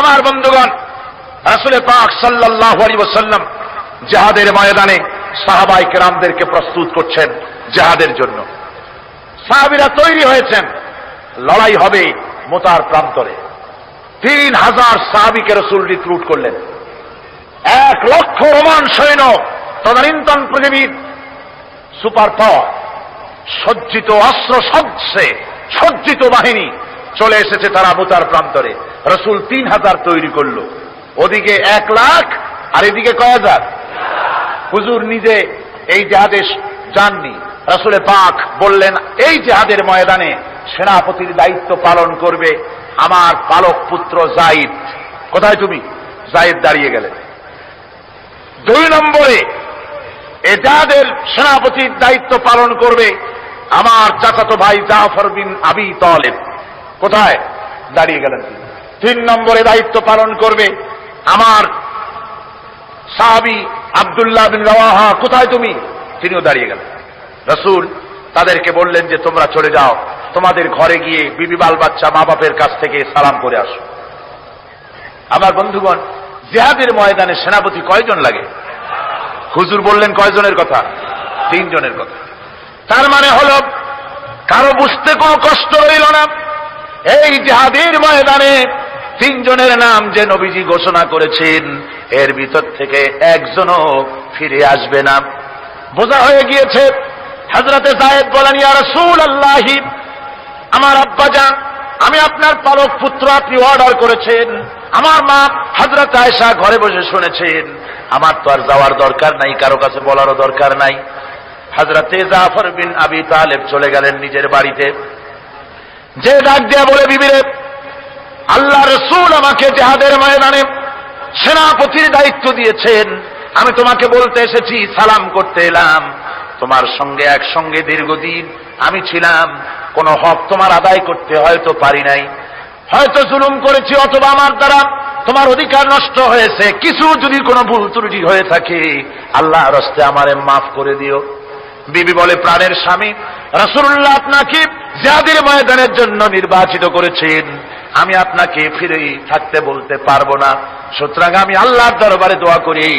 আমার বন্ধুগণ, রাসূল পাক সাল্লাল্লাহু আলাইহি ওয়াসাল্লাম জিহাদের ময়দানে সাহাবায়ে কেরামদেরকে প্রস্তুত করছেন জিহাদের জন্য। সাহাবীরা তৈরি হয়েছেন, লড়াই হবে মুতার প্রান্তরে। 3000 সাহাবীকে রাসূল রিক্রুট করলেন। 1 লক্ষ রোমান সৈন্য, তদানীন্তন পৃথিবীর সুপার পাওয়ার, সজ্জিত অস্ত্র সজ্জিত বাহিনী চলে এসেছে তারা মুতার প্রান্তরে। রাসূল 3000 তৈরি করলো, ওদিকে 1 লাখ আর এদিকে কয় হাজার। হুজুর নিজে এই জিহাদে যাননি। রাসূল পাক বললেন, এই জিহাদের ময়দানে সেনাপতির দায়িত্ব পালন করবে আমার পালক পুত্র যায়েদ। কোথায় তুমি? যায়েদ দাঁড়িয়ে গেলেন। 2 নম্বরে এই জিহাদের সেনাপতির দায়িত্ব পালন করবে আমার চাচাতো ভাই জাফর বিন আবি তালেব। কোথায়? দাঁড়িয়ে গেলেন। 3 নম্বরে দায়িত্ব পালন করবে আমার সাহাবী আব্দুল্লাহ বিন রাওয়াহা। কোথায় তুমি? তিনিও দাঁড়িয়ে গেলেন। রাসূল তাদেরকে বললেন যে তোমরা চলে যাও, তোমাদের ঘরে গিয়ে বিবি বাল বাচ্চা মা বাপের কাছ থেকে সালাম করে আসো। আমার বন্ধুগণ, জিহাদের ময়দানে সেনাপতি কয়জন লাগে? হুজুর বললেন কয়জনের কথা? 3 জনের কথা। তার মানে হলো কারো বুঝতে কোনো কষ্ট হইল না, এই জিহাদের ময়দানে 3 জনের নাম যে নবীজি ঘোষণা করেছেন, এর ভিতর থেকে একজনও ফিরে আসবে না। বোঝা হয়ে গিয়েছে। হযরতে যায়েদ বলেন, ইয়া রাসূলুল্লাহ, আমার আব্বাজান, আমি আপনার পালক পুত্র, আপনি অর্ডার করেছেন। আমার মা হযরত আয়েশা ঘরে বসে শুনেছেন। আমার তো আর যাওয়ার দরকার নাই, কারো কাছে বলারও দরকার নাই। হযরতে জাফর বিন আবি তালেব চলে গেলেন নিজের বাড়িতে। যে ডাক দিয়া বলে, বিবিরে, আল্লাহ রাসূল আমাকে জিহাদের ময়দানে সেনাপতির দায়িত্ব দিয়েছেন। আমি তোমাকে বলতে এসেছি, সালাম করতে এলাম। তোমার সঙ্গে একসঙ্গে দীর্ঘদিন আমি ছিলাম, কোন হক তোমার আদায় করতে হয়তো পারি নাই, হয়তো জুলুম করেছি, অথবা আমার দ্বারা তোমার অধিকার নষ্ট হয়েছে। কিছু যদি কোনো ভুল ত্রুটি হয়ে থাকে, আল্লাহর রাস্তায় আমারে মাফ করে দিও। বিবি বলে, প্রাণের স্বামী, রাসূলুল্লাহ আপনাকে জিহাদের ময়দানের জন্য নির্বাচিত করেছেন, আমি আপনাকে ফিরে থাকতে বলতে পারবো না। সুতরাং আমি আল্লাহর দরবারে দোয়া করি।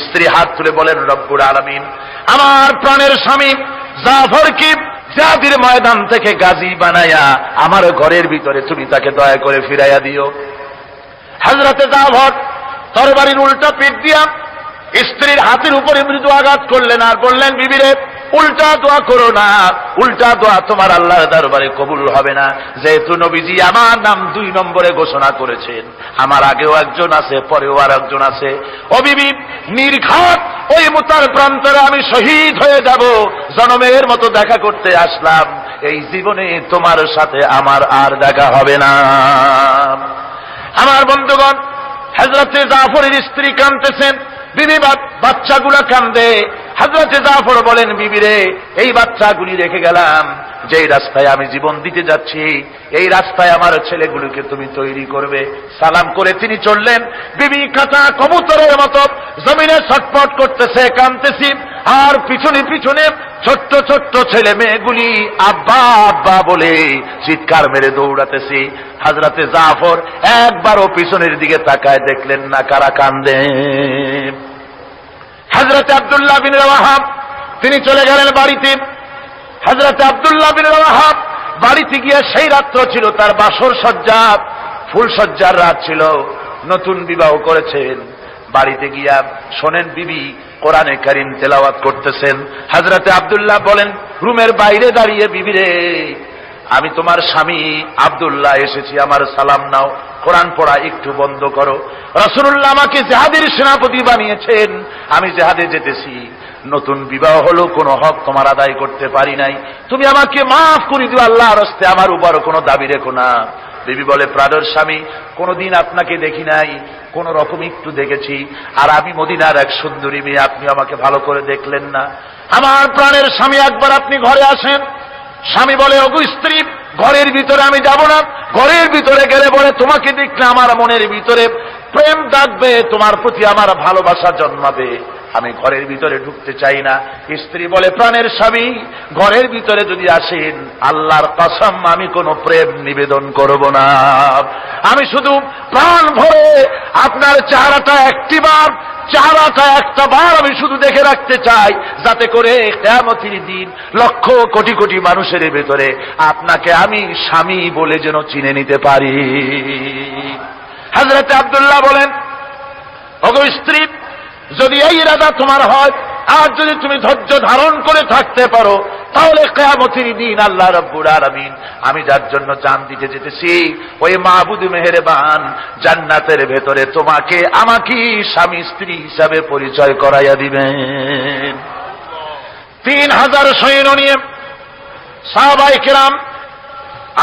স্ত্রী হাত তুলে বলেন, রব্বুল আলামিন, আমার প্রাণের স্বামী জাফরকে জিহাদের ময়দান থেকে গাজী বানায়া আমার ঘরের ভিতরে তুমি তাকে দয়া করে ফিরাইয়া দিও। হযরতে জাফর তরবারির উল্টা পিঠ দিয়া স্ত্রীর হাতের উপরে মৃদু আঘাত করলেন আর বললেন, বিবিরে, উল্টা দোয়া করো না, উল্টা দোয়া তোমার আল্লাহর দরবারে কবুল হবে না। যেহেতু নবীজি আমার নাম 2 নম্বরে ঘোষণা করেছেন, আমার আগেও একজন আছে, পরেও আর একজন আছে। ও বিবি, নির্ঘাত ওই মুতার প্রান্তরে আমি শহীদ হয়ে যাব। জনমের মতো দেখা করতে আসলাম, এই জীবনে তোমার সাথে আমার আর দেখা হবে না। আমার বন্ধুগণ, হযরতে জাফরের স্ত্রী কাঁদতেছেন, বিবি বাচ্চাগুলা কান্দে। হযরতে জাফর বলেন, বিবিরে, এই বাচ্চাগুলি রেখে গেলাম, যেই রাস্তায় আমি জীবন দিতে যাচ্ছি, এই রাস্তায় আমার ছেলেগুলোকে তুমি তৈরি করবে। সালাম করে তিনি চললেন। বিবি কাঁচা কবুতরের মতো জমিনে ছটফট করতেছে, কাঁদতেছি, আর পিছনে পিছনে ছোট্ট ছোট্ট ছেলে মেয়েগুলি আব্বা আব্বা বলে চিৎকার মেরে দৌড়াতেছি। হযরতে জাফর একবারও পিছনের দিকে তাকায় দেখলেন না কারা কান্দে। হযরতে আব্দুল্লাহ বিন রাওয়াহা তিনি চলে গেলেন বাড়িতে। হযরতে আব্দুল্লাহ বিন রাওয়াহা বাড়িতে গিয়ে, সেই রাত্র ছিল তার বাসর সজ্জা, ফুল সজ্জার রাত ছিল, নতুন বিবাহ করেছেন। বাড়িতে গিয়া শোনেন বিবি কোরআনে কারীম তেলাওয়াত করতেছেন। হযরতে আব্দুল্লাহ বলেন, রুমের বাইরে দাঁড়িয়ে, বিবিরে, আমি তোমার স্বামী আব্দুল্লাহ এসেছি, আমার সালাম নাও, কোরআন পড়া একটু বন্ধ করো। রাসূলুল্লাহ আমাকে জিহাদের সেনাপতি বানিয়েছেন, আমি জিহাদে যেতেছি। নতুন বিবাহ হলো, কোনো হক তোমার আদায় করতে পারি নাই, তুমি আমাকে মাফ করে দিও, আল্লাহর রাস্তায় আমার উপর কোনো দাবি রেখো না। বিবি বলে, প্রাণের স্বামী, কোনদিন আপনাকে দেখি নাই, কোন রকম একটু দেখেছি, আর আমি মদিনার এক সুন্দরী মেয়ে, আপনি আমাকে ভালো করে দেখলেন না। আমার প্রাণের স্বামী, একবার আপনি ঘরে আসেন। স্বামী বলে, ওগো স্ত্রী, ঘরের ভিতরে আমি যাব না, ঘরের ভিতরে গেলে বলে তোমাকে দেখলে আমার মনের ভিতরে প্রেম জাগবে, তোমার প্রতি আমার ভালোবাসা জন্মাবে। আমি ঘরের ভিতরে ঢুকতে চাই না। স্ত্রী বলে, প্রাণের স্বামী, ঘরের ভিতরে যদি আসেন, আল্লাহর কসম আমি কোনো প্রেম নিবেদন করব না। আমি শুধু প্রাণ ভরে আপনার চেহারাটা একটা বার আমি শুধু দেখে রাখতে চাই, যাতে করে কিয়ামতের দিন লক্ষ কোটি কোটি মানুষের ভেতরে আপনাকে আমি স্বামী বলে যেন চিনে নিতে পারি। হযরত আব্দুল্লাহ বলেন, ওগো স্ত্রী, যদি এই ইরাদা তোমার হয় আর যদি তুমি ধৈর্য ধারণ করে থাকতে পারো, তাহলে কিয়ামতের দিন আল্লাহ রাব্বুল আলামিন আমি যার জন্য জান দিতে যেতেছি, ওই মাহবুদ মেহেরবান জান্নাতের ভেতরে তোমাকে আমাকে স্বামী স্ত্রী হিসাবে পরিচয় করাইয়া দিবেন। 3000 সৈন্য নিয়ে সাহাবায়ে কেরাম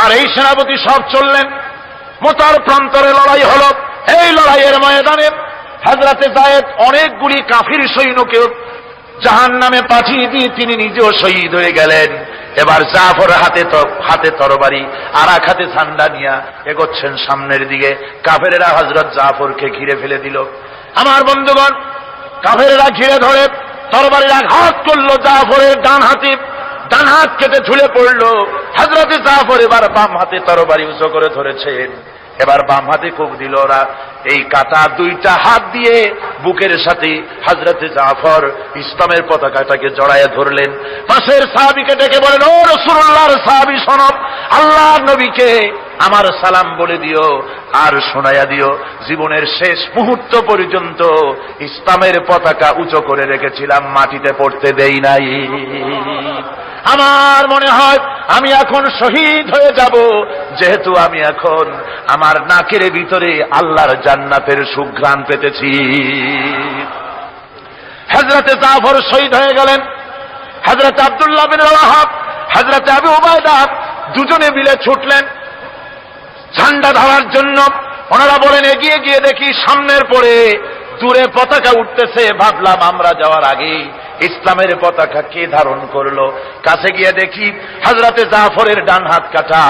আর এই সেনাপতি সব চললেন। মুতার প্রান্তরে লড়াই হলো। এই লড়াইয়ের ময়দানে হযরতে যায়েদ অনেকগুলি কাফির সৈন্যকে জাহান্নামে পাঠিয়ে দিয়ে তিনি নিজেও শহীদ হয়ে গেলেন। এবার জাফর হাতে তরবারি আর এক হাতে ঝান্ডা নিয়ে এগোচ্ছেন সামনের দিকে। কাফেরেরা হযরত জাফরকে ঘিরে ফেলে দিল। আমার বন্ধুগণ, কাফেরেরা ঘিরে ধরে তরবারির আঘাত করলো জাফরের ডান হাত কেটে ঝুলে পড়ল। হযরতে জাফর এবার বাম হাতে তরবারি উঁচু করে ধরেছেন। এবার বাম হাতে কোপ দিল ওরা। এই কাটা দুইটা হাত দিয়ে বুকের সাথে হযরতে জাফর ইসলামের পতাকাটাকে জড়ায় ধরলেন। পাশের সাহাবীকে ডেকে বলেন, ও রাসূলুল্লাহর সাহাবী শোনো, আল্লাহর নবীকে আমার সালাম বলে দিও আর শোনায়া দিও, জীবনের শেষ মুহূর্ত পর্যন্ত ইসলামের পতাকা উঁচু করে রেখেছিলাম, মাটিতে পড়তে দেই নাই। আমার মনে হয় আমি এখন শহীদ হয়ে যাব, যেহেতু আমি এখন আমার নাকের ভিতরে আল্লাহর জান্নাতের সুঘ্রাণ পেতেছি। হযরতে জাফর শহীদ হয়ে গেলেন। হযরত আব্দুল্লাহ বিন রাওয়াহা, হযরত আবু উবাইদা দুজনে মিলে ছুটলেন ঝান্ডা ধরার জন্য। ওনারা বলেন, এগিয়ে গিয়ে দেখি সামনের পরে দূরে পতাকা উঠতেছে। ভাবলাম আমরা যাওয়ার আগে ইসলামের পতাকা কে ধারণ করলো। কাছে গিয়ে দেখি হযরতে জাফরের ডান হাত কাটা,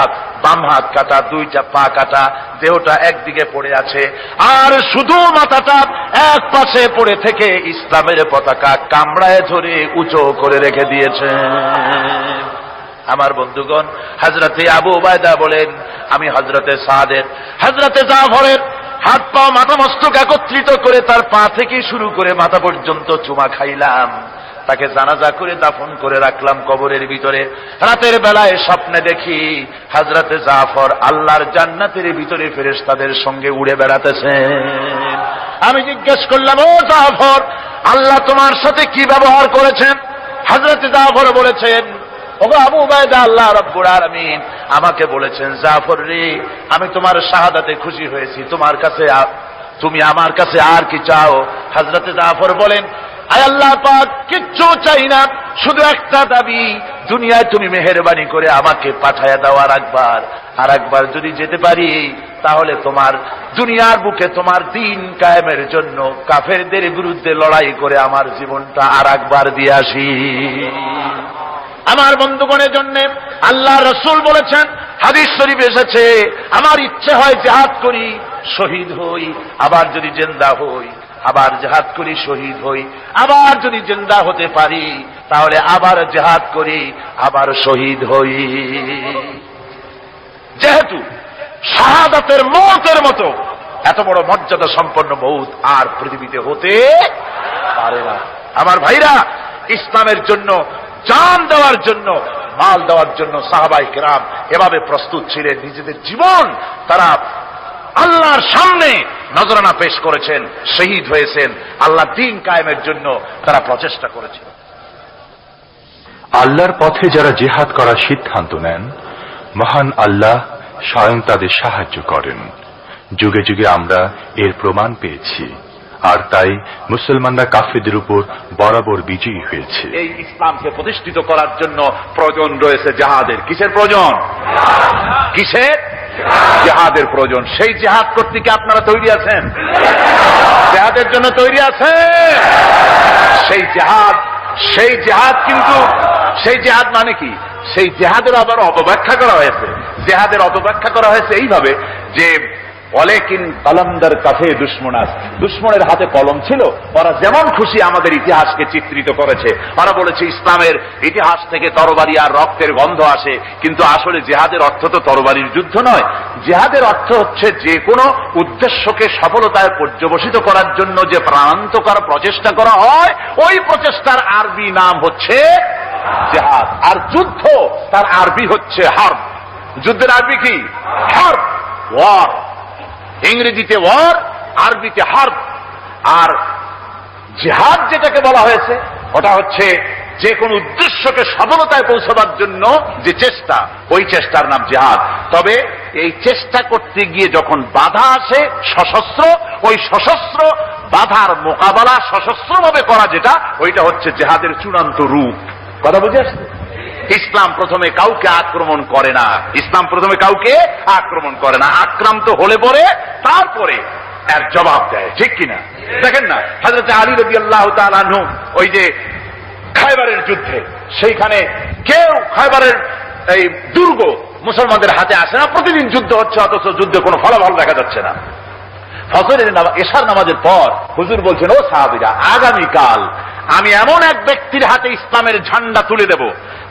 বাম হাত কাটা, দুইটা পা কাটা, দেহটা একদিকে পড়ে আছে আর শুধু মাথাটা এক পাশে পড়ে থেকে ইসলামের পতাকা কামড়ায় ধরে উঁচু করে রেখে দিয়েছে। আমার বন্ধুগণ, হযরতে আবু উবাইদা বলেন, আমি হযরতে সাদের, হযরতে জাফরের হাত পা মাথা মস্তক একত্রিত করে তার পা থেকে শুরু করে মাথা পর্যন্ত চুমা খাইলাম। তাকে জানাজা করে দাফন করে রাখলাম কবরের ভিতরে। রাতের বেলায় স্বপ্নে দেখি হযরতে জাফর আল্লাহর জান্নাতের ভিতরে ফেরেশতাদের সঙ্গে উড়ে বেড়াতেছেন। আমি জিজ্ঞেস করলাম, ও জাফর, আল্লাহ তোমার সাথে কি ব্যবহার করেছেন? হযরতে জাফর বলেছেন, ওগো আবু উবাইদা, আল্লাহ রাব্বুল আলামিন আমাকে বলেছেন, জাফর রে, আমি তোমার শাহাদাতে খুশি হয়েছি, তুমি আমার কাছে আর কি চাও? হযরতে জাফর বলেন, আয় আল্লাহ পাক, কিচ্ছু চাই না, শুধু একটা দাবি, দুনিয়ায় তুমি মেহেরবানি করে আমাকে পাঠায়া দাও আর একবার যদি যেতে পারি, তাহলে তোমার দুনিয়ার বুকে তোমার দ্বীন কায়েমের জন্য কাফেরদের বিরুদ্ধে লড়াই করে আমার জীবনটা আর একবার দিয়ে আসি। আমার বন্ধুগণের জন্য আল্লাহ রাসূল বলেছেন, হাদিস শরীফ এসেছে, আমার ইচ্ছে হয় জিহাদ করি, শহীদ হই, আবার যদি জিন্দা হই, আবার জিহাদ করি, শহীদ হই, আবার যদি জিন্দা হতে পারি তাহলে আবার জিহাদ করি, আবার শহীদ হই। যেহেতু শাহাদাতের মওতের মতো এত বড় মর্যাদা সম্পন্ন মওত আর পৃথিবীতে হতে পারে না। আমার ভাইরা, ইসলামের জন্য জান দেওয়ার জন্য, মাল দেওয়ার জন্য সাহাবায়ে কেরাম এভাবে প্রস্তুত ছিলেন। নিজেদের জীবন তারা আল্লাহর সামনে নজরানা পেশ করেছেন, শহীদ হয়েছেন, আল্লাহ দ্বীন কায়েমের জন্য তারা প্রচেষ্টা করেছেন। আল্লাহর পথে যারা জিহাদ করার সিদ্ধান্ত নেন, মহান আল্লাহ স্বয়ং তাদের সাহায্য করেন। যুগে যুগে আমরা এর প্রমাণ পেয়েছি, আর তাই মুসলমানরা কাফেরদের উপর বরাবর বিজয়ী হয়েছে। এই ইসলামকে প্রতিষ্ঠিত করার জন্য প্রয়োজন রয়েছে জিহাদের। কিসের প্রয়োজন? কিসের? জিহাদের প্রয়োজন। সেই জিহাদ করতে কি আপনারা তৈরি আছেন? জিহাদের জন্য তৈরি আছেন? সেই জিহাদ কিন্তু সেই জিহাদ মানে কি? সেই জিহাদের আবার অপব্যাখ্যা করা হয়েছে। জিহাদের অপব্যাখ্যা করা হয়েছে এইভাবে যে ওয়ালাকিন কলমদার কাফে দুশমনাস, দুশমনের হাতে কলম ছিল, ওরা যেমন খুশি আমাদের ইতিহাসকে চিত্রিত করেছে। ওরা বলেছে ইসলামের ইতিহাস থেকে তরবারি আর রক্তের গন্ধ আসে, কিন্তু আসলে জিহাদের অর্থ তো তরবারির যুদ্ধ নয়। জিহাদের অর্থ হচ্ছে যে কোনো উদ্দেশ্যকে সফলতায় পর্যবসিত করার জন্য যে প্রাণান্তকর প্রচেষ্টা করা হয়, ওই প্রচেষ্টার আরবি নাম হচ্ছে জিহাদ। আর যুদ্ধ তার আরবি হচ্ছে হার্ব। যুদ্ধের আরবি কি? হার্ব, ওয়ার। ইংরেজিতে ওয়ার, আরবিতে হার্ব। আর জিহাদ যেটাকে বলা হয়েছে ওটা হচ্ছে যে কোন উদ্দেশ্যকে সফলতায় পৌঁছাবার জন্য যে চেষ্টা, ওই চেষ্টার নাম জিহাদ। তবে এই চেষ্টা করতে গিয়ে যখন বাধা আসে সশস্ত্র, ওই সশস্ত্র বাধার মোকাবেলা সশস্ত্রভাবে করা যেটা, ওইটা হচ্ছে জিহাদের চূড়ান্ত রূপ। কথা বুঝে আসছে? ইসলাম প্রথমে কাউকে আক্রমণ করে না, ইসলাম প্রথমে কাউকে আক্রমণ করে না, আক্রান্ত হলে পরে তারপরে এর জবাব দেয়। ঠিক কিনা? দেখেন না, হযরত আলী রাদিয়াল্লাহু তাআলা আনহু ওই যে খায়বারের যুদ্ধে, সেইখানে কেউ খায়বারের এই দুর্গ মুসলমানদের হাতে আসে না, প্রতিদিন যুদ্ধ হচ্ছে, অথচ যুদ্ধে কোনো ফলাফল দেখা যাচ্ছে না। ফজরের এশার নামাজের পর হুজুর বলছেন, ও সাহাবীরা, আগামীকাল আমি এমন এক ব্যক্তির হাতে ইসলামের ঝান্ডা তুলে দেব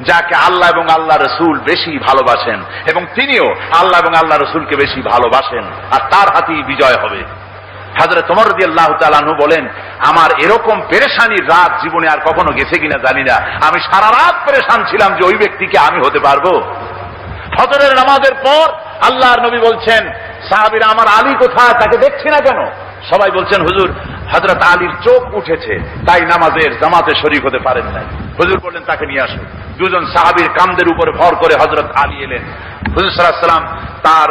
যাকে আল্লাহ এবং আল্লাহ রসুল বেশি ভালোবাসেন, এবং তিনিও আল্লাহ এবং আল্লাহ রসুলকে বেশি ভালোবাসেন, আর তার হাতেই বিজয় হবে। হযরত ওমর রাদিয়াল্লাহু তাআলা আনহু বলেন, আমার এরকম পেরেশানির রাত জীবনে আর কখনো গেছে কিনা জানি না, আমি সারা রাত পেরেশান ছিলাম যে ওই ব্যক্তিকে আমি হতে পারবো। ফজরের নামাজের পর আল্লাহর নবী বলছেন, সাহাবীরা, আমার আলী কোথায়, তাকে দেখছি না কেন? সবাই বলছেন, হুজুর হযরত আলীর চোখ উঠেছে, তাই নামাজের জামাতে শরীক হতে পারেন নাই। হুজুর বললেন, তাকে নিয়ে আসো। দুজন সাহাবীর কাঁধের উপরে ভর করে হযরত আলী এলেন। হুজুর সাল্লাল্লাহু আলাইহি ওয়াসাল্লাম তার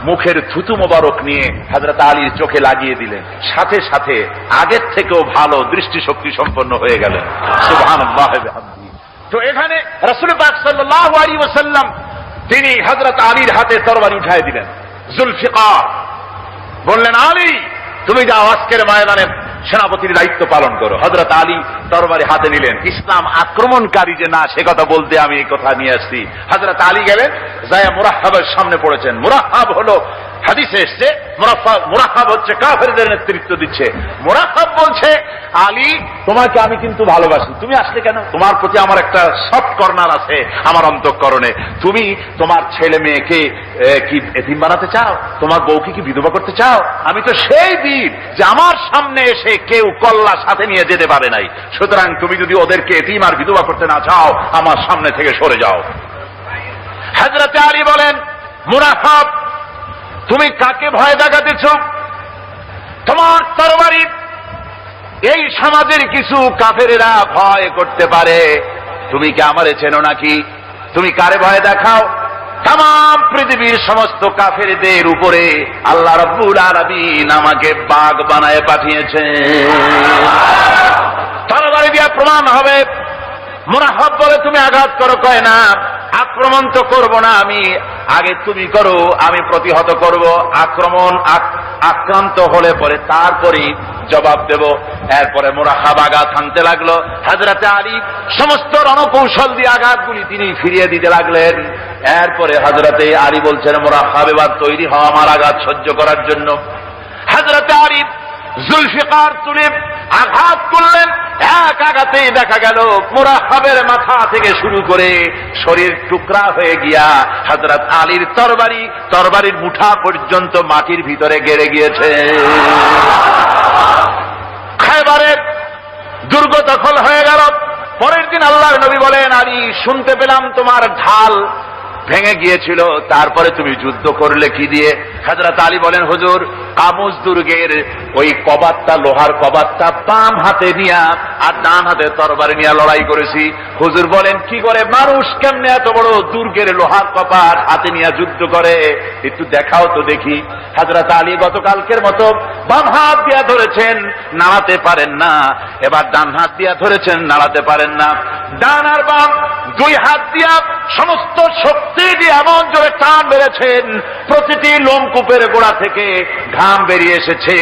মুখের থুতু মোবারক নিয়ে হযরত আলীর চোখে লাগিয়ে দিলেন, সাথে সাথে আগের থেকেও ভালো দৃষ্টিশক্তি সম্পন্ন হয়ে গেলেন। সুবহানাল্লাহ ওয়া বিহামদিহি। তো এখানে রাসূল পাক সাল্লাল্লাহু আলাইহি ওয়াসাল্লাম তিনি হযরত আলীর হাতে তরবারি উঠায় দিলেন, জুলফিকার। বললেন, আলী তুমি যাও, আজকের ময়দানে সেনাপতির দায়িত্ব পালন করো। হযরত আলী তরবারি হাতে নিলেন। ইসলাম আক্রমণকারী যে না, সে কথা বলতে আমি এই কথা নিয়ে আসছি। হযরত আলী গেলেন, যায়া মুরাহহাবের সামনে পড়েছেন। মুরাহহাব হলো, হাদিসে এসেছে, মুরাহহাব হচ্ছে কাফেরদের নেতৃত্ব দিচ্ছে। মুরাহহাব বলছে, আলী তোমাকে আমি কিন্তু ভালোবাসি, তুমি আসলে কেন? তোমার প্রতি আমার একটা সফট কর্নার আছে আমার অন্তঃকরণে। তুমি তোমার ছেলে মেয়েকে কি এতিম বানাতে চাও? তোমার বউকে কি বিধবা করতে চাও? আমি তো সেই বীর যে আমার সামনে এসে কেউ কল্লা সাথে নিয়ে যেতে পারে নাই। সুতরাং তুমি যদি ওদেরকে এতিম আর বিধবা করতে না চাও, আমার সামনে থেকে সরে যাও। হযরত আলী বলেন, মুরাহহাব তুমি কাকে ভয় দেখাতেছ? তোমার তরবারি এই সমাজের কিছু কাফেরেরা ভয় করতে পারে, তুমি কি আমারে চেনো নাকি? তুমি কারে ভয় দেখাও? তাম পৃথিবীর সমস্ত কাফেরদের উপরে আল্লাহ রাব্বুল আলামিন আমাকে বাগ বানায় পাঠিয়েছেন। তরবারি দিয়ে প্রমাণ হবে। মুরাহহাব বলে, তুমি আঘাত করো। কয় না, আক্রমণ তো করব না আমি, আগে তুমি করো, আমি প্রতিহত করব। আক্রান্ত হলে পরে তারপরে জবাব দেব। এরপরে মুরাহহাব আঘাত হানতে লাগলো। হযরত আলী সমস্ত রণকৌশল দিয়ে আঘাতগুলি তিনি ফিরিয়ে দিতে লাগলেন। এরপরে হযরত আলী বলছেন, মুরাহহাব এবার তৈরি হও আমার আঘাত সহ্য করার জন্য। হযরত আলী জুলফিকার তুলে আঘাত করলেন। এক আঘাতেই দেখা গেল মুরাহহাবের মাথা থেকে শুরু করে শরীর টুকরা হয়ে গিয়া হযরত আলীর তরবারির মুঠা পর্যন্ত মাটির ভিতরে গেড়ে গিয়েছে। খায়বারের দুর্গ দখল হয়ে গেল। পরের দিন আল্লাহর নবী বলেন, আলী শুনতে পেলাম তোমার ঢাল ভেঙে গিয়েছিল, তারপরে তুমি যুদ্ধ করলে কি দিয়ে? হযরত আলী বলেন, হুজুর কামুজ দুর্গের ওই কবাতটা, লোহার কবাতটা বাম হাতে নিয়া আর ডান হাতে তরবারি নিয়ে লড়াই করেছি। হুজুর বলেন, কি করে? মানুষ কেমনে এত বড় দুর্গের লোহার কপাট হাতে নিয়ে যুদ্ধ করে? একটু দেখাও তো দেখি। হযরত আলী গতকালকের মতো বাম হাত দিয়া ধরেছেন, নাড়াতে পারেন না। এবার ডান হাত দিয়া ধরেছেন, নাড়াতে পারেন না। ডান আর বাম দুই হাত দিয়া সমস্ত শক্তি দিয়ে এমন জোরে টান মেরেছেন, প্রতিটি লোমকূপের গোড়া থেকে ঘাম বেরিয়ে এসেছে,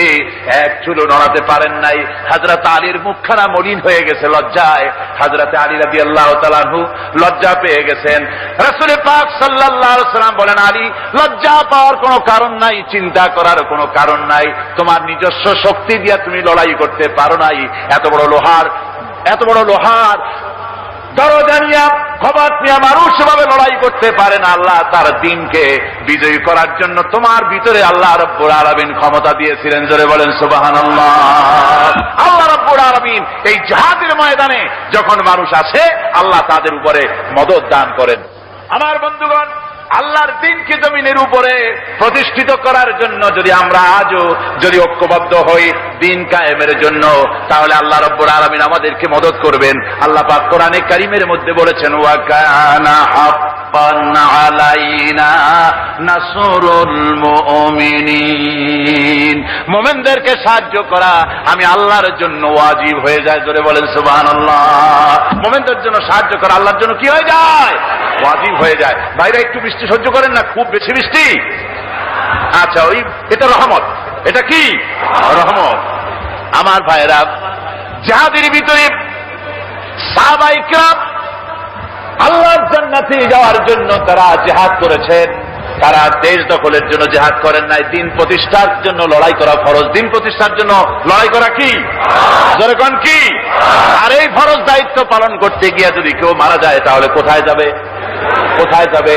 এক চুলো নড়াতে পারেন নাই। হযরত আলীর মুখখানা মলিন হয়ে গেছে লজ্জায়। হযরত আলী রাদিয়াল্লাহু তাআলা আনহু লজ্জা পেয়ে গেছেন। রাসূল পাক সাল্লাল্লাহু আলাইহি ওয়াসাল্লাম বলেন, আলী, লজ্জা পাওয়ার কোনো কারণ নাই, চিন্তা করার কোনো কারণ নাই। তোমার নিজস্ব শক্তি দিয়ে তুমি লড়াই করতে পারো নাই। এত বড় লোহার দরজা নিয়ে, খবর নিয়ে মানুষ সেভাবে লড়াই করতে পারে না। আল্লাহ তার দ্বীনকে বিজয়ী করার জন্য তোমার ভিতরে আল্লাহ রাব্বুল আলামিন ক্ষমতা দিয়েছিলেন। জোরে বলেন সুবহানাল্লাহ। আল্লাহ রাব্বুল আলামিন এই জিহাদের ময়দানে যখন মানুষ আসে, আল্লাহ তাদের উপরে মদদ দান করেন। আমার বন্ধুগণ, আল্লাহর দ্বীনকে জমিনের উপরে প্রতিষ্ঠিত করার জন্য যদি আমরা আজও যদি ঐক্যবদ্ধ হই দ্বীন কায়েমের জন্য, তাহলে আল্লাহ রাব্বুল আলামিন আমাদেরকে মদদ করবেন। আল্লাহ পাক কোরআনে কারীমের মধ্যে বলেছেন, ওয়া কানা হাক্কান আলাইনা নাসরুল মুমিনিন। মুমিনদেরকে সাহায্য করা আমি আল্লাহর জন্য ওয়াজিব হয়ে যায়। জোরে বলেন সুবহানাল্লাহ। মুমিনদের জন্য সাহায্য করা আল্লাহর জন্য কি হয়ে যায়? ওয়াজিব হয়ে যায়। ভাইরা একটু বৃষ্টি সহ্য করেন না, খুব বেশি বৃষ্টি। আচ্ছা, এটা রহমত। এটা কি রহমত? আমার ভাইরা, জিহাদের ভিতরে সাহাবায়ে কেরাম আল্লাহর জান্নাতে যাওয়ার জন্য তারা জিহাদ করেছেন। তারা দেশ দখলের জন্য জিহাদ করেন নাই, দিন প্রতিষ্ঠার জন্য লড়াই করা ফরজ। দিন প্রতিষ্ঠার জন্য লড়াই করা কি? যেরকম কি? আর এই ফরজ দায়িত্ব পালন করতে গিয়ে যদি কেউ মারা যায়, তাহলে কোথায় যাবে? কোথায় যাবে?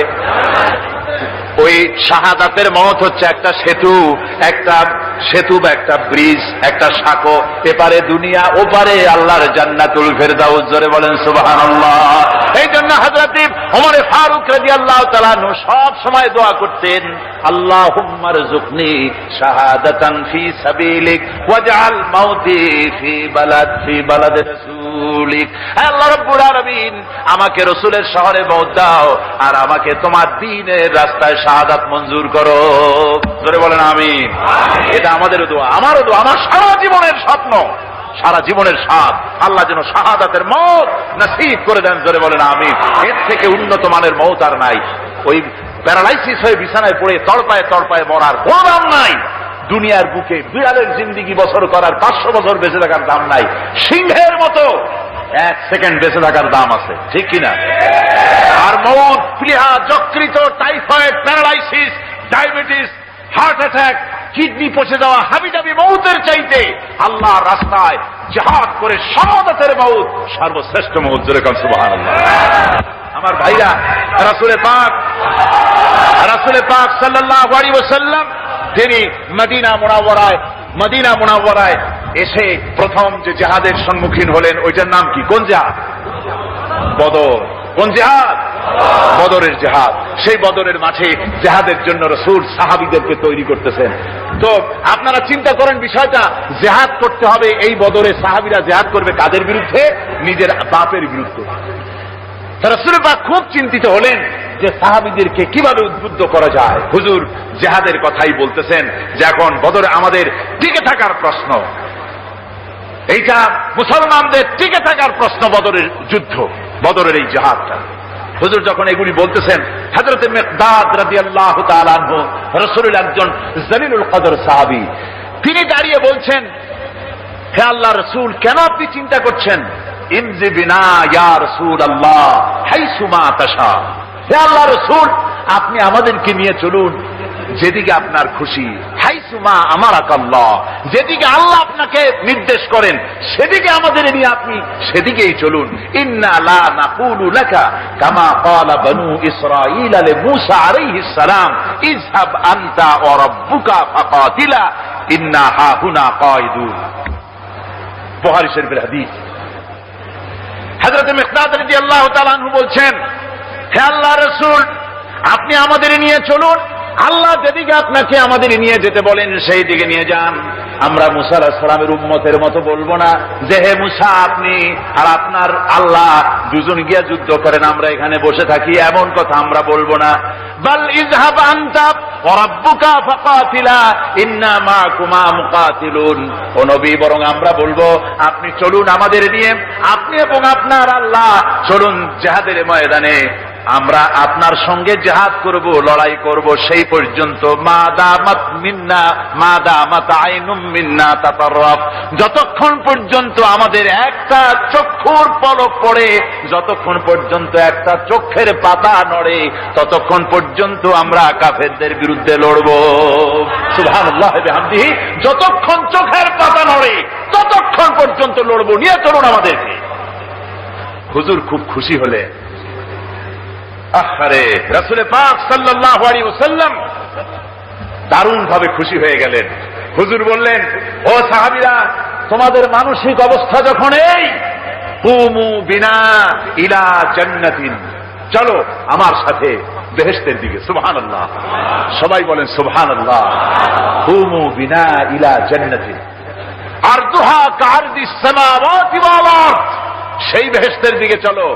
ওই শাহাদাতের মত হচ্ছে একটা সেতু বা একটা ব্রিজ, একটা সাঁকো। এপারে দুনিয়া, ওপারে আল্লাহর জান্নাতুল ফেরদাউস। জোরে বলেন সুবহানাল্লাহ। এই জন্য হযরত ওমর ফারুক রাদিয়াল্লাহু তাআলা আনহু সব সময় দোয়া করতেন, আল্লাহুম্মা রযুকনি শাহাদাতান ফি সাবিলিক ওয়াজআল মাউতি ফি বালাদি রাসূলিক। হে আল্লাহ রাব্বুল আলামিন, আমাকে রাসূলের শহরে মওত দাও, আর আমাকে তোমার দ্বীনের রাস্তায় শাহাদাত মঞ্জুর করো। জোরে বলেন আমিন। এটা আমাদের দোয়া, আমারও দোয়া, আমার সারা জীবনের স্বপ্ন, সারা জীবনের স্বাদ, আল্লাহ যেন শাহাদাতের মওত নসিব করে দেন। জোরে বলেন আমিন। এর থেকে উন্নত মানের মওত আর নাই। ওই প্যারালাইসিস হয়ে বিছানায় পড়ে তড়পায় মরার কোনো দাম নাই। দুনিয়ার বুকে বিড়ালের জিন্দিগি বছর করার 500 বছর বেঁচে থাকার দাম নাই। সিংহের মতো 1 সেকেন্ড বেঁচে থাকার দাম আছে, ঠিক কিনা? আর মওত, প্লীহা, যকৃত, typhoid, paralysis, diabetes, heart attack, kidney পচে যাওয়া, হাবিজাবি মওতের চাইতে আল্লাহর রাস্তায় জিহাদ করে শাহাদাতের মওত সর্বশ্রেষ্ঠ মওত। যেরকম সুবহানাল্লাহ। আমার ভাইরা, রাসূল পাক সাল্লাল্লাহু আলাইহি ওয়াসাল্লাম তিনি মদিনা মুনাওয়ারায় এসে প্রথম যে জিহাদের সম্মুখীন হলেন, ওইটার নাম কি? কোন জিহাদ? বদর। কোন জিহাদ? বদরের জিহাদ। সেই বদরের মাঠে জিহাদের জন্য রাসূল সাহাবীদেরকে তৈরি করতেছেন। তো আপনারা চিন্তা করেন বিষয়টা, জিহাদ করতে হবে। এই বদরে সাহাবীরা জিহাদ করবে কাদের বিরুদ্ধে? নিজের বাপের বিরুদ্ধে। রাসূল পাক খুব চিন্তিত হলেন যে সাহাবীদেরকে কিভাবে উদ্বুদ্ধ করা যায়। হুজুর জিহাদের কথাই বলতেছেন যে এখন বদরে আমাদের টিকে থাকার প্রশ্ন, এইটা মুসলমানদের টিকে থাকার প্রশ্ন, বদরের যুদ্ধ, বদরের এই জিহাদটা। হুজুর যখন এগুলি বলতেছেন, হযরত মিকদাদ রাদিয়াল্লাহু তাআলা আনহু, রাসূলের একজন জলিলুল কদর সাহাবী, তিনি দাঁড়িয়ে বলছেন, হে আল্লাহর রাসূল, কেন আপনি চিন্তা করছেন? ইমজি বিনা ইয়া রাসূলুল্লাহ হাইসুমা তাশা। হে আল্লাহর রাসূল, আপনি আমাদেরকে নিয়ে চলুন যেদিকে আপনার খুশি। হাইসুমা আমারাকাল্লাহ, যেদিকে আল্লাহ আপনাকে নির্দেশ করেন সেদিকে আমাদের নিয়ে আপনি সেদিকেই চলুন। ইন্না লা নাকুলু লাকা কামা ক্বালা বনু ইসরাঈল লিমূসা আলাইহিস সালাম, ইযহাব আনতা ওয়া রাব্বুকা ফাকাতিলা ইন্না হাহুনা কায়িদুন। বুখারী শরীফের হাদিস। হযরত মিকদাদ রাদিয়াল্লাহু তাআলা আনহু বলছেন, হে আল্লাহর রাসূল, আপনি আমাদের নিয়ে চলুন, আল্লাহ যেদিকে আপনাকে আমাদের নিয়ে যেতে বলেন সেই দিকে নিয়ে যান। আমরা মুসা আলাইহিস সালামের উম্মতের মতো বলবো না যে হে মুসা, আপনি আর আপনার আল্লাহ দুজন গিয়া যুদ্ধ করেন, আমরা এখানে বসে থাকি, এমন কথা আমরা বলবো না। বাল ইযহাব আনতা ওয়া রাব্বুকা ফাকাতিলা ইন্না মাকুমা মুকাতিলুন। ও নবী, বরং আমরা বলবো আপনি চলুন আমাদের নিয়ে, আপনি এবং আপনার আল্লাহ চলুন জিহাদের ময়দানে, আমরা আপনার সঙ্গে জিহাদ করব, লড়াই করব সেই পর্যন্ত মা দামাত মিন্না মা দামাত আইনুম মিন্না তাতাররাফ, যতক্ষণ পর্যন্ত আমাদের একটা চক্ষুর পলক পড়ে, যতক্ষণ পর্যন্ত একটা চোখের পাতা নড়ে, ততক্ষণ পর্যন্ত আমরা কাফেরদের বিরুদ্ধে লড়ব। সুবহানাল্লাহ ওয়া বিহামদিহি, যতক্ষণ চোখের পাতা নড়ে ততক্ষণ পর্যন্ত লড়ব। নিয়ে চলুন আমাদেরকে। হুজুর খুব খুশি হলে, আরে রাসূল পাক সাল্লাল্লাহু আলাইহি ওয়াসাল্লাম দারুণ ভাবে খুশি হয়ে গেলেন। হুজুর বললেন, ও সাহাবীরা, তোমাদের মানসিক অবস্থা যখন এই, কুমু বিনা ইলা জান্নাতিন, চলো আমার সাথে বেহেশতের দিকে। সুবহানাল্লাহ, সবাই বলেন সুবহানাল্লাহ। কুমু বিনা ইলা জান্নাতিন আরদুহা কাআরদিস সামাওয়াতি ওয়াল আরদ, সেই বেহেশতের দিকে চলো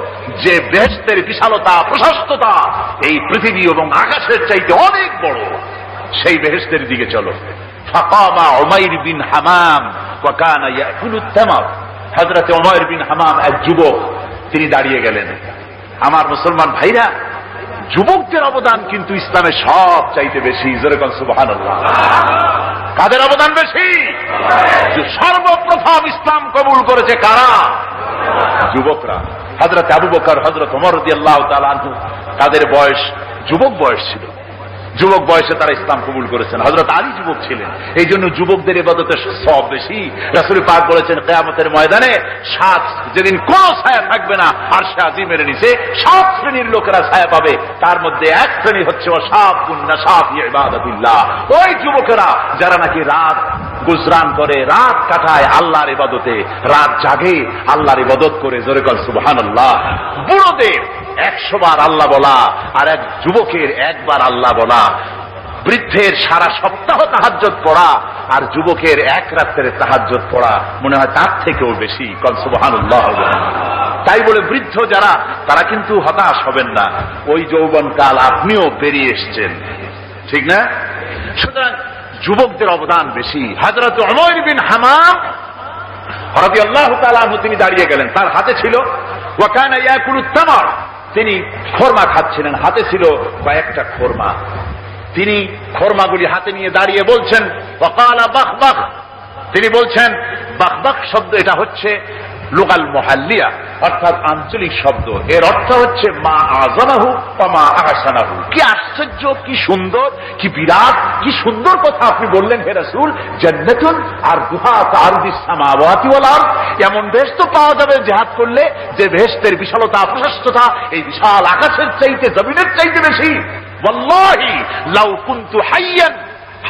যে বেহেশতের বিশালতা প্রশস্ততা এই পৃথিবী এবং আকাশের চাইতে অনেক বড়, সেই বেহেশতের দিকে চলো। ফাকামা উমাইর বিন হামাম ওয়া কানা ইয়াকুলুত তামার, হযরত উমাইর বিন হামাম এক যুবক, তিনি দাঁড়িয়ে গেলেন। আমার মুসলমান ভাইরা, যুবকদের অবদান কিন্তু ইসলামে সব চাইতে বেশি। জোরে বলেন সুবহানাল্লাহ। কাদের অবদান বেশি? সর্বপ্রথম ইসলাম কবুল করেছে কারা? যুবকরা। হযরত আবু বকর, হযরত ওমর রাদিয়াল্লাহু তাআলা আনহু, তাদের বয়স যুবক বয়স ছিল, যুবক বয়সে তারা ইসলাম কবুল করেছেন। হযরত আলী যুবক ছিলেন, এই জন্য যুবকদের ইবাদতের সওয়াব বেশি। রাসূল পাক বলেছেন, কিয়ামতের ময়দানে যেদিন কোন ছায়া থাকবে না, আরশে আজিমের নিচে 7 শ্রেণীর লোকেরা ছায়া পাবে। তার মধ্যে এক শ্রেণী হচ্ছে ওয়াশাবুন নাশা ফি ইবাদাতিল্লাহ, ওই যুবকেরা যারা নাকি রাত গুজরান করে, রাত কাটায় আল্লাহর ইবাদতে, রাত জাগে আল্লাহর ইবাদত করে। জোরে বলেন সুবহানাল্লাহ। বুড়োদের 100 বার আল্লাহ বলা আর এক যুবকের একবার আল্লাহ বলা, বৃদ্ধের সারা সপ্তাহ তাহাজ্জুদ পড়া আর যুবকের এক রাতের তাহাজ্জুদ পড়া মনে হয় তার থেকেও বেশি। কন সুবহানাল্লাহ। তাই বলে বৃদ্ধ যারা, তারা কিন্তু হতাশ হবেন না। ওই যৌবনকাল আপনিও পেরিয়ে এসছেন, ঠিক না? সুতরাং যুবকদের অবদান বেশি। হযরত উমাইর বিন হামাম রাদিয়াল্লাহু তাআলা আনহু, তিনি দাঁড়িয়ে গেলেন। তার হাতে ছিল ওয়া কানা ইয়াকুলুত তামার, তিনি খোরমা খাচ্ছিলেন, হাতে ছিল কয়েকটা খোরমা। তিনি খোরমাগুলি হাতে নিয়ে দাঁড়িয়ে বলছেন ওয়াকালা বাখবাখ, তিনি বলছেন বাখবাখ শব্দ, এটা হচ্ছে লোকাল মুহাল্লিয়া, অর্থাৎ আঞ্চলিক শব্দ। এর অর্থ হচ্ছে মা আযামাহু ওয়া মা আহসানাহু। কি আশ্চর্য, কি সুন্দর, কি বিরাট, কি সুন্দর কথা আপনি বললেন হে রাসূল। জান্নাতুন আরদুহা কাআরদিস সামাওয়াতি ওয়াল আরদ, এমন বেহেশত পাওয়া যাবে জিহাদ করলে যে বেহেশতের বিশালতা প্রশস্ততা এই বিশাল আকাশের চাইতে, জমিনের চাইতে বেশি। ওয়াল্লাহি লাউ কুনতু হাইয়ান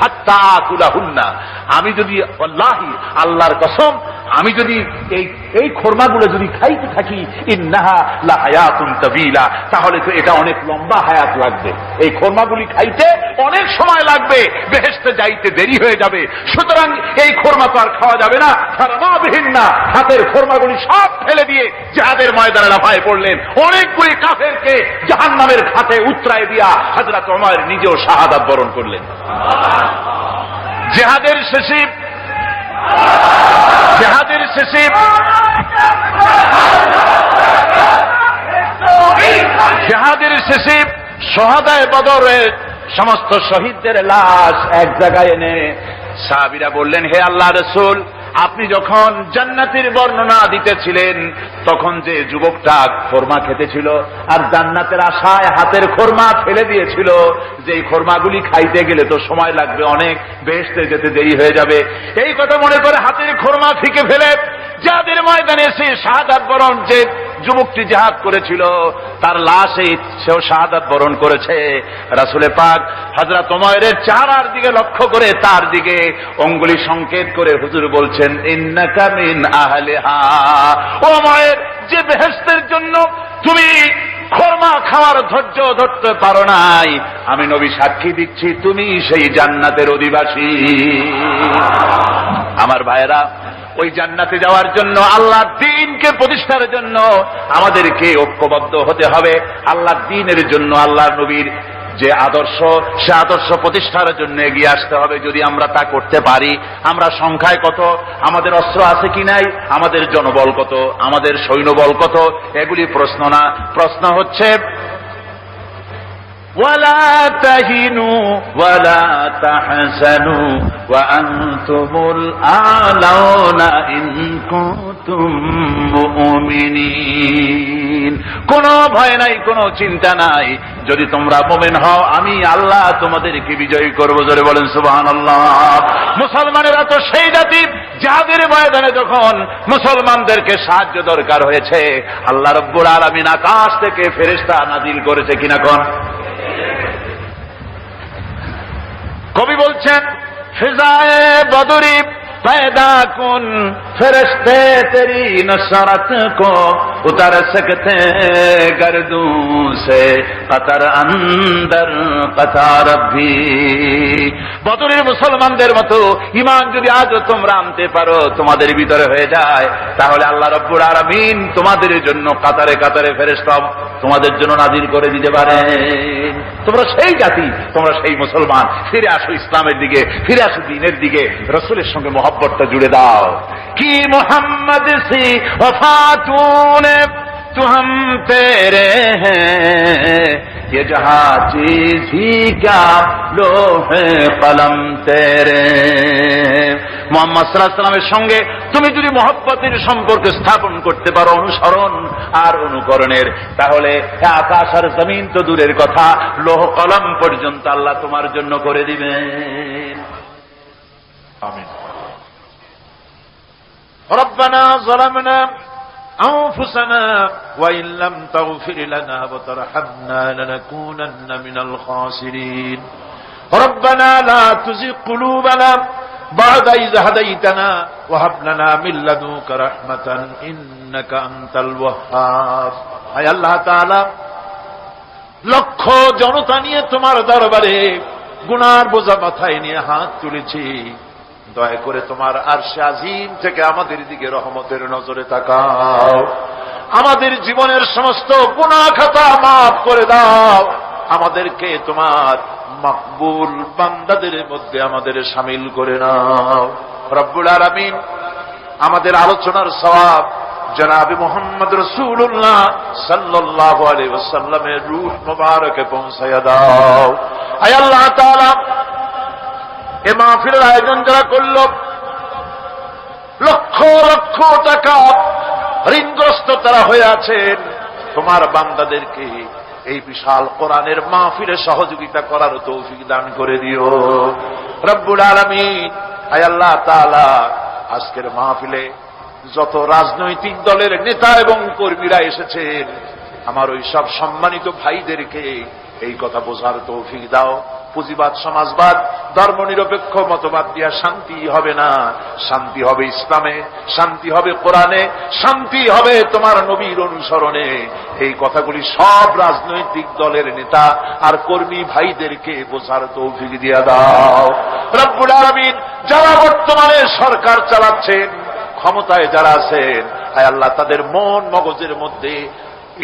হাত্তা আকুলাহুন্না, আমি যদি, ওয়াল্লাহি আল্লাহর কসম, আমি যদি এই খোরমাগুলো যদি খাইতে থাকি, ইন্নাহা লা হায়াতুন তাবিলা, তাহলে তো এটা অনেক লম্বা হায়াত লাগবে। এই খোরমাগুলি খাইতে অনেক সময় লাগবে, বেহেশতে যাইতে দেরি হয়ে যাবে। সুতরাং এই খোরমা তো আর খাওয়া যাবে না। ফারামাবিহিন না, হাতের খোরমাগুলি সব ফেলে দিয়ে জিহাদের ময়দানে লাফায় পড়লেন। অনেকগুলি কাফেরকে জাহান্নামের খাতে উতরায় দিয়া হযরত ওমর নিজেও শাহাদাত বরণ করলেন। জিহাদের শেষে শহাদায়ে বদরের সমস্ত শহীদদের লাশ এক জায়গায় এনে সাহাবীরা বললেন, হে আল্লাহর রাসূল, আপনি যখন জান্নাতের বর্ণনা দিতেছিলেন তখন যে যুবকটা খোরমা খেতেছিল আর জান্নাতের আশায় হাতের খোরমা ফেলে দিয়েছিল, যে এই খোরমাগুলি খাইতে গেলে তো সময় লাগবে অনেক, বেহেশতে যেতে দেরি হয়ে যাবে, এই কথা মনে করে হাতের খোরমা ফিকে ফেলে জিহাদের ময়দানে এসে শাহাদাত বরণ, যে যুবকটি জিহাদ করেছিল তার লাশে সেও শাহাদাত বরণ করেছে। রাসূল পাক হযরত ওমরের চেহারার দিকে লক্ষ্য করে তার দিকে অঙ্গুলি সংকেত করে হুজুর বলছেন, ইন্নাকা মিন আহলিহা, ওমর, যে বেহেশতের জন্য তুমি খোরমা খাওয়ার ধৈর্য ধরতে পারো নাই, আমি নবী সাক্ষী দিচ্ছি তুমি সেই জান্নাতের অধিবাসী। আমার ভাইয়েরা, ওই জান্নাতে যাওয়ার জন্য, আল্লাহর দ্বীনকে প্রতিষ্ঠার জন্য আমাদেরকে ঐক্যবদ্ধ হতে হবে। আল্লাহর দ্বীনের জন্য, আল্লাহর নবীর যে আদর্শ, সে আদর্শ প্রতিষ্ঠার জন্য এগিয়ে আসতে হবে। যদি আমরা তা করতে পারি, আমরা সংখ্যায় কত, আমাদের অস্ত্র আছে কি নাই, আমাদের জনবল কত, আমাদের সৈন্যবল কত, এগুলি প্রশ্ন না। প্রশ্ন হচ্ছে ولا تهنوا ولا تحزنوا وأنتم الأعلون إن كنتم مؤمنين। কোনো ভয় নাই, কোনো চিন্তা নাই, যদি তোমরা মুমিন হও আমি আল্লাহ তোমাদেরকে বিজয়ী করব। জোরে বলেন সুবহানাল্লাহ। মুসলমানেরা তো সেই জাতি যাদের ময়দানে যখন মুসলমানদেরকে সাহায্য দরকার হয়েছে আল্লাহ রাব্বুল আলামিন আকাশ থেকে ফেরেশতা নাজিল করেছে কিনা কোন? কবি বলছেন ফিজায়ে বদরি पैदा कुन फरिश्ते तेरी नसरत को उतर सकते गर्दों से कतर अंदर कतार भी। বদরের মুসলমানদের মতো ঈমান যদি আজও তোমরা আনতে পারো, তোমাদের ভিতরে হয়ে যায়, তাহলে আল্লাহ রাব্বুল আলামিন তোমাদের জন্য কাতারে কাতারে ফেরেশতা তোমাদের জন্য নাজিল করে দিতে পারেন। তোমরা সেই জাতি, তোমরা সেই মুসলমান। ফিরে আসো ইসলামের দিকে, ফিরে আসো দ্বীনের দিকে, রাসূলের সঙ্গে মহব্বতটা জুড়ে দাও। কি মোহাম্মদ সি ওয়াফাতুনে তু হাম তেরে হ্যাঁ, ये जहां चीज ही क्या लोहे कलम तेरे। মুহাম্মদ সাল্লাল্লাহু আলাইহি ওয়াসাল্লামের সঙ্গে তুমি যদি মহব্বতের সম্পর্ক স্থাপন করতে পারো, অনুসরণ আর অনুকরণের, তাহলে আকাশ আর জমিন তো দূরের কথা, লোহ কলম পর্যন্ত আল্লাহ তোমার জন্য করে দিবেন। আমিন। রব্বানা যালামনা أنفسنا وإن لم تغفر لنا وترحمنا لنكونن من الخاسرين ربنا لا تزغ قلوبنا بعد إذ هديتنا وهب لنا من لدنك رحمة إنك أنت الوهاب। আয় আল্লাহ তাআলা, লক্ষ জনতা নিয়ে তোমার দরবারে গুনার বোঝা মাথায় নিয়ে হাত তুলেছি, দয়া করে তোমার আরশে আজিম থেকে আমাদের দিকে রহমতের নজরে তাকাও। আমাদের জীবনের সমস্ত গুনাহ খাতা মাফ করে দাও। আমাদেরকে তোমার মকবুল বান্দাদের মধ্যে আমাদের শামিল করে নাও। রব্বুল আলামিন, আমাদের আলোচনার সওয়াব জনাবে মুহাম্মদ রাসূলুল্লাহ সাল্লাল্লাহু আলাইহি ওয়াসাল্লামের রূহ মুবারকে পৌঁছায়া দাও। আয় আল্লাহ তাআলা, এ মাহফিলের আয়োজন যারা করল, লক্ষ লক্ষ টাকা ঋণগ্রস্ত তারা হয়ে আছেন, তোমার বান্দাদেরকে এই বিশাল কোরআনের মাহফিলে সহযোগিতা করার তৌফিক দান করে দিও রব্বুল আলামিন। আয় আল্লাহ তাআলা, আজকের মাহফিলে যত রাজনৈতিক দলের নেতা এবং কর্মীরা এসেছেন, আমার ওই সব সম্মানিত ভাইদেরকে এই কথা বোঝার তৌফিক দাও। পুঁজিবাদ, সমাজবাদ, ধর্মনিরপেক্ষ মতবাদ দিয়া শান্তি হবে না। শান্তি হবে ইসলামে, শান্তি হবে কোরআনে, শান্তি হবে তোমার নবীর অনুসরণে। এই কথাগুলি সব রাজনৈতিক দলের নেতা আর কর্মী ভাইদেরকে বোঝার তৌফিক দিয়া দাও রব্বুল আলামিন। যারা বর্তমানে সরকার চালাচ্ছেন, ক্ষমতায় যারা আছেন, আয় আল্লাহ, তাদের মন মগজের মধ্যে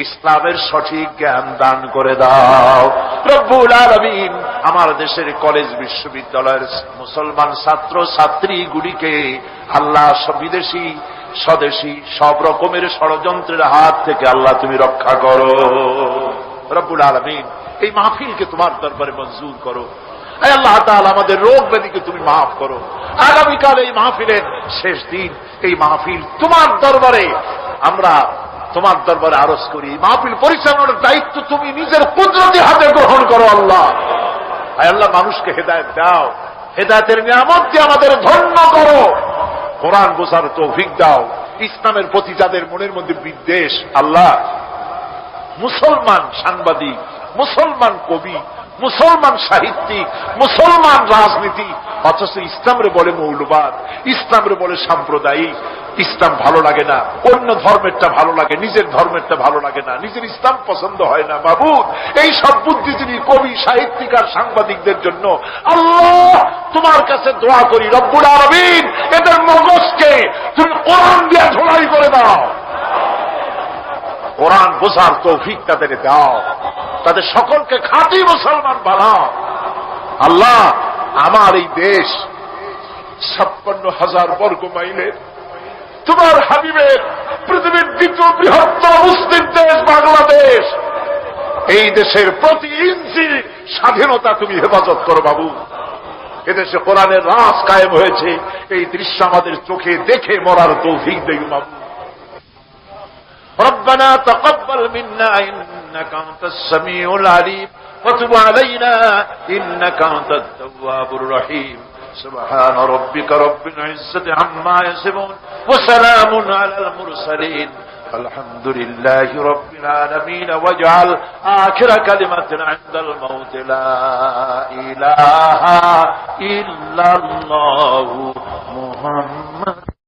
ইসলামের সঠিক জ্ঞান দান করে দাও রব্বুল আলামিন। আমার দেশের কলেজ বিশ্ববিদ্যালয়ের মুসলমান ছাত্র ছাত্রীগুলিকে আল্লাহ বিদেশি স্বদেশী সব রকমের ষড়যন্ত্রের হাত থেকে আল্লাহ তুমি রক্ষা করো রব্বুল আলামিন। এই মাহফিলকে তোমার দরবারে মঞ্জুর করো। আয় আল্লাহ তাআলা, আমাদের রোগ ব্যাধিকে তুমি মাফ করো। আগামীকাল এই মাহফিলের শেষ দিন, এই মাহফিল তোমার দরবারে, আমরা তোমার দরবারে আরজ করি, মাহফিল পরিচালনার দায়িত্ব তুমি নিজের কুদরতি হাতে গ্রহণ করো আল্লাহ। আয় আল্লাহ, মানুষকে হেদায়েত দাও, হেদায়েতের নিয়ামত দিয়ে আমাদের ধন্য করো। কোরআন বোঝার তৌফিক দাও। ইসলামের প্রতি যাদের মনের মধ্যে বিদ্বেষ, আল্লাহ, মুসলমান সাংবাদিক, মুসলমান কবি, মুসলমান সাহিত্যিক, মুসলমান রাজনীতি, অথচ ইসলামরে বলে মৌলবাদ, ইসলামরে বলে সাম্প্রদায়িক। ইসলাম ভালো লাগে না, অন্য ধর্মেরটা ভালো লাগে, নিজের ধর্মেরটা ভালো লাগে না, নিজের ইসলাম পছন্দ হয় না। মাবুদ, এই সব বুদ্ধিজীবী কবি, সাহিত্যিক আর সাংবাদিকদের জন্য আল্লাহ তোমার কাছে দোয়া করি রব্বুল আলামিন, এদের মগজকে তুমি কোরআন দিয়ে ঝোলাই করে দাও। কোরআন বোঝার তৌফিক তাদের দাও, তাদের সকলকে খাঁটি মুসলমান বানাও আল্লাহ। আমার এই দেশ 56,000 বর্গ মাইলের, তোমার হাবিবের পৃথিবীর দ্বিতীয় বৃহত্তম মুসলিম দেশ বাংলাদেশ, এই দেশের প্রতি ইঞ্চি স্বাধীনতা তুমি হেফাজত করো বাবু। এদেশে কোরআনের রাজ কায়েম হয়েছে, এই দৃশ্য আমাদের চোখে দেখে মরার তৌফিক দেই বাবু। ربنا تقبل منا إنك أنت السميع العليم وتب علينا إنك أنت التواب الرحيم سبحان ربك رب العزة عما يصفون وسلام على المرسلين الحمد لله رب العالمين واجعل آخر كلمة عند الموت لا إله إلا الله محمد